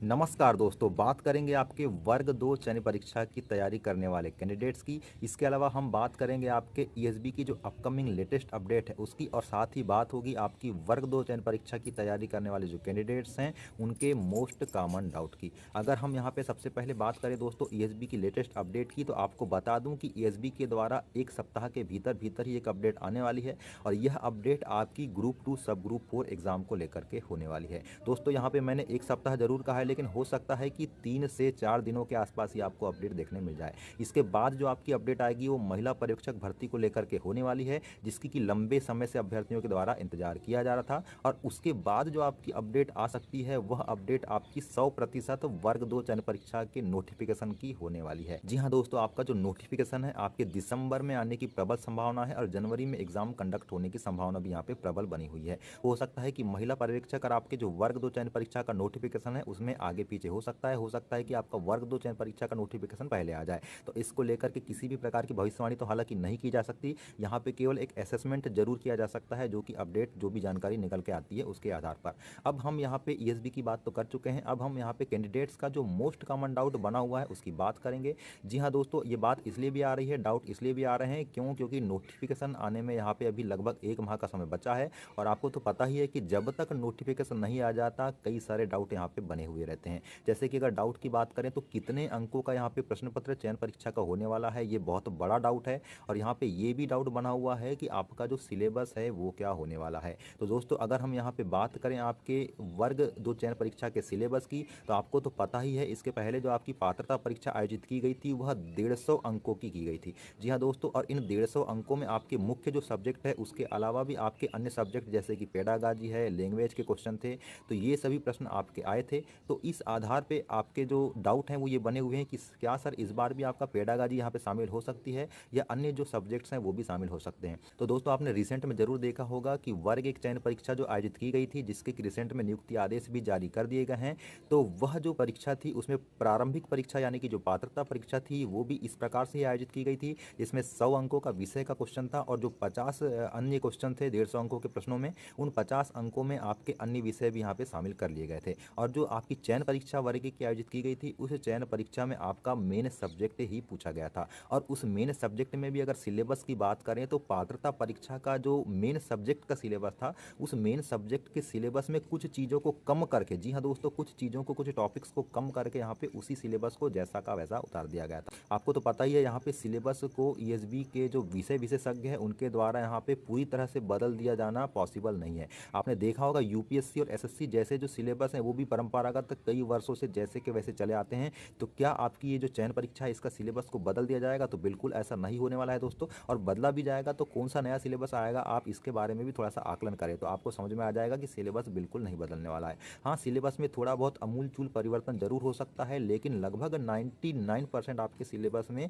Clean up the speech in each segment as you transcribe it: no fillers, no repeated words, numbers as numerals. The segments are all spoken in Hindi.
नमस्कार दोस्तों, बात करेंगे आपके वर्ग 2 चयन परीक्षा की तैयारी करने वाले कैंडिडेट्स की। इसके अलावा हम बात करेंगे आपके ईएसबी की जो अपकमिंग लेटेस्ट अपडेट है उसकी, और साथ ही बात होगी आपकी वर्ग 2 चयन परीक्षा की तैयारी करने वाले जो कैंडिडेट्स हैं उनके मोस्ट कॉमन डाउट की। अगर हम यहाँ पे सबसे पहले बात करें दोस्तों ईएसबी की लेटेस्ट अपडेट की, तो आपको बता दूं कि ईएसबी के द्वारा एक सप्ताह के भीतर भीतर ही एक अपडेट आने वाली है, और यह अपडेट आपकी ग्रुप 2 सब ग्रुप 4 एग्जाम को लेकर के होने वाली है। दोस्तों यहाँ पे मैंने एक सप्ताह जरूर कहा है, लेकिन हो सकता है कि 3 से 4 दिनों के आसपास ही आपको अपडेट देखने मिल जाए। इसके बाद जो आपकी अपडेट आएगी वो महिला पर्यवेक्षक भर्ती को लेकर के होने वाली है, जिसकी कि लंबे समय से अभ्यर्थियों के द्वारा इंतजार किया जा रहा था। और उसके बाद जो आपकी अपडेट आ सकती है वह अपडेट आपकी 100% वर्ग 2 चयन परीक्षा के नोटिफिकेशन की होने वाली है। जी हाँ दोस्तों, आपका जो नोटिफिकेशन है आपके दिसंबर में आने की प्रबल संभावना है, और जनवरी में एग्जाम कंडक्ट होने की संभावना भी यहाँ पे प्रबल बनी हुई है। हो सकता है कि महिला पर्यवेक्षक और आपके जो वर्ग 2 चयन परीक्षा का नोटिफिकेशन है उसमें आगे पीछे हो सकता है कि आपका वर्ग 2 चयन परीक्षा का नोटिफिकेशन पहले आ जाए। तो इसको लेकर के किसी भी प्रकार की भविष्यवाणी तो हालांकि नहीं की जा सकती। यहाँ पे केवल एक असेसमेंट जरूर किया जा सकता है, जो कि अपडेट जो भी जानकारी निकल के आती है उसके आधार पर। अब हम यहाँ पे ईएसबी की बात तो कर चुके हैं, अब हम यहाँ पे कैंडिडेट्स का जो मोस्ट कॉमन डाउट बना हुआ है उसकी बात करेंगे। जी हाँ दोस्तों, ये बात इसलिए भी आ रही है, डाउट इसलिए भी आ रहे हैं क्योंकि नोटिफिकेशन आने में यहाँ पे अभी लगभग 1 माह का समय बचा है। और आपको तो पता ही है कि जब तक नोटिफिकेशन नहीं आ जाता कई सारे डाउट यहाँ पे बने हुए रहते हैं। जैसे कि अगर डाउट की बात करें तो कितने अंकों का यहाँ पे प्रश्न पत्र चयन परीक्षा का होने वाला है, ये बहुत बड़ा डाउट है। और यहाँ पे ये भी डाउट बना हुआ है कि आपका जो सिलेबस है वो क्या होने वाला है। तो दोस्तों अगर हम यहाँ पे बात करें आपके वर्ग 2 चयन परीक्षा के सिलेबस की, तो आपको तो पता ही है इसके पहले जो आपकी पात्रता परीक्षा आयोजित की गई थी वह 150 अंकों की गई थी। जी हाँ दोस्तों, और इन 150 अंकों में आपके मुख्य जो सब्जेक्ट है उसके अलावा भी आपके अन्य सब्जेक्ट जैसे कि पेडागाजी है, लैंग्वेज के क्वेश्चन थे, तो ये सभी प्रश्न आपके आए थे। तो इस आधार पे आपके जो डाउट हैं वो ये बने हुए हैं कि क्या सर इस बार भी आपका पेडागाजी यहाँ पे शामिल हो सकती है, या अन्य जो सब्जेक्ट्स हैं वो भी शामिल हो सकते हैं। तो दोस्तों आपने रिसेंट में जरूर देखा होगा कि वर्ग 1 चयन परीक्षा जो आयोजित की गई थी, जिसके कि रिसेंट में नियुक्ति आदेश भी जारी कर दिए गए हैं, तो वह जो परीक्षा थी उसमें प्रारंभिक परीक्षा यानी कि जो पात्रता परीक्षा थी वो भी इस प्रकार से आयोजित की गई थी, जिसमें 100 अंकों का विषय का क्वेश्चन था, और जो 50 अन्य क्वेश्चन थे 150 अंकों के प्रश्नों में, उन 50 अंकों में आपके अन्य विषय भी यहाँ पे शामिल कर लिए गए थे। और जो आपकी चयन परीक्षा वर्ग की आयोजित की गई थी उस चयन परीक्षा में आपका मेन सब्जेक्ट ही पूछा गया था। और उस मेन सब्जेक्ट में भी अगर सिलेबस की बात करें तो पात्रता परीक्षा का जो मेन सब्जेक्ट का सिलेबस था, उस मेन सब्जेक्ट के सिलेबस में कुछ चीज़ों को कम करके, जी हाँ दोस्तों, कुछ चीज़ों को, कुछ टॉपिक्स को कम करके यहाँ पे उसी सिलेबस को जैसा का वैसा उतार दिया गया था। आपको तो पता ही है यहाँ पे सिलेबस को ईएसबी के जो विषय विशेषज्ञ हैं उनके द्वारा यहाँ पे पूरी तरह से बदल दिया जाना पॉसिबल नहीं है। आपने देखा होगा यूपीएससी और एसएससी जैसे जो सिलेबस हैं वो भी परंपरागत कई वर्षों से जैसे के वैसे चले आते हैं। तो क्या आपकी ये जो चयन परीक्षा है इसका सिलेबस को बदल दिया जाएगा? तो बिल्कुल ऐसा नहीं होने वाला है दोस्तों। और बदला भी जाएगा तो कौन सा नया सिलेबस आएगा, आप इसके बारे में भी थोड़ा सा आकलन करें तो आपको समझ में आ जाएगा कि सिलेबस बिल्कुल नहीं बदलने वाला है। हाँ, सिलेबस में थोड़ा बहुत अमूलचूल परिवर्तन जरूर हो सकता है, लेकिन लगभग 99% आपके सिलेबस में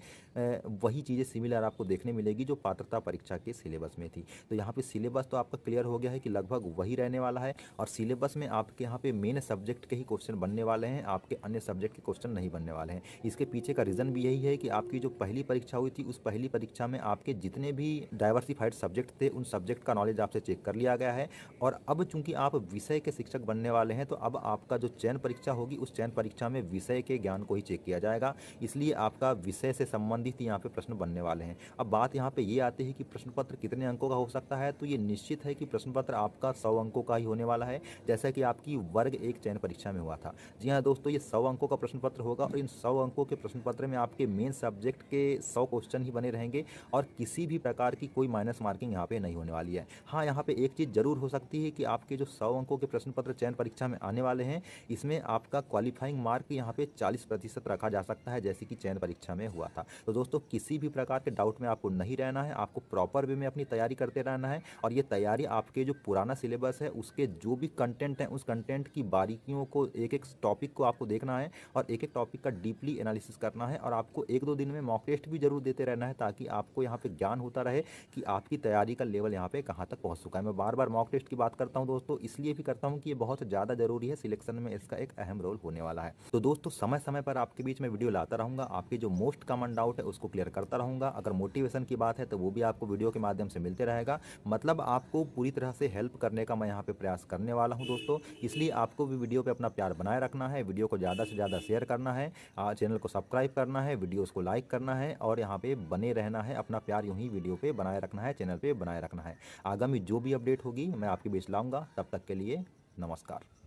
वही चीज़ें सिमिलर आपको देखने मिलेगी जो पात्रता परीक्षा के सिलेबस में थी। तो यहाँ पे सिलेबस तो आपका क्लियर हो गया है कि लगभग वही रहने वाला है, और सिलेबस में आपके यहाँ पे मेन सब्जेक्ट के ही क्वेश्चन बनने वाले हैं, आपके अन्य सब्जेक्ट के क्वेश्चन नहीं बनने वाले हैं। इसके पीछे का रीज़न भी यही है कि आपकी जो पहली परीक्षा हुई थी उस पहली परीक्षा में आपके जितने भी डाइवर्सिफाइड सब्जेक्ट थे उन सब्जेक्ट का नॉलेज आपसे चेक कर लिया गया है। और अब चूंकि आप विषय के शिक्षक बनने वाले हैं, तो अब आपका जो चयन परीक्षा होगी उस चयन परीक्षा में विषय के ज्ञान को ही चेक किया जाएगा, इसलिए आपका विषय से संबंधित यहाँ पे प्रश्न बनने वाले हैं। अब बात यहाँ पे ये आती है कि प्रश्न पत्र कितने अंकों का हो सकता है, तो ये निश्चित है कि प्रश्न पत्र आपका 100 अंकों का ही होने वाला है, जैसा कि आपकी वर्ग 1 चयन परीक्षा में हुआ था। जी हाँ दोस्तों, ये 100 अंकों का प्रश्न पत्र होगा, और इन 100 अंकों के प्रश्न पत्र में आपके मेन सब्जेक्ट के 100 क्वेश्चन ही बने रहेंगे, और किसी भी प्रकार की कोई माइनस मार्किंग यहाँ पे नहीं होने वाली है। हाँ, यहाँ पे एक चीज़ जरूर हो सकती है कि आपके जो 100 अंकों के प्रश्न पत्र चयन परीक्षा में आने वाले हैं, इसमें आपका क्वालिफाइंग मार्क यहाँ पे 40% रखा जा सकता है, जैसे कि चयन परीक्षा में हुआ था। तो दोस्तों किसी भी प्रकार के डाउट में आपको नहीं रहना है, आपको प्रॉपर वे में अपनी तैयारी करते रहना है, और ये तैयारी आपके जो पुराना सिलेबस है उसके जो भी कंटेंट हैं उस कंटेंट की बारीकियों को, एक एक टॉपिक को आपको देखना है, और एक एक टॉपिक का डीपली एनालिसिस करना है, और आपको 1-2 दिन में मॉक टेस्ट भी जरूर देते रहना है, ताकि आपको यहाँ पे ज्ञान होता रहे कि आपकी तैयारी का लेवल यहाँ पे कहाँ तक पहुँच चुका है। मैं बार बार मॉक टेस्ट की बात करता हूँ दोस्तों, इसलिए भी करता हूँ कि ये बहुत ज़्यादा जरूरी है, सिलेक्शन में इसका एक अहम रोल होने वाला है। तो दोस्तों समय समय पर आपके बीच में वीडियो लाता रहूँगा, आपके जो मोस्ट कॉमन डाउट है उसको क्लियर करता रहूँगा। अगर मोटिवेशन की बात है तो वो भी आपको वीडियो के माध्यम से मिलते रहेगा, मतलब आपको पूरी तरह से हेल्प करने का मैं यहाँ पे प्रयास करने वाला हूँ दोस्तों। इसलिए आपको भी वीडियो पे अपना प्यार बनाए रखना है, वीडियो को ज़्यादा से ज़्यादा शेयर करना है, चैनल को सब्सक्राइब करना है, वीडियोज़ को लाइक करना है और यहाँ पे बने रहना है। अपना प्यार यूँ ही वीडियो पे बनाए रखना है, चैनल पे बनाए रखना है। आगामी जो भी अपडेट होगी मैं आपके बीच लाऊँगा। तब तक के लिए नमस्कार।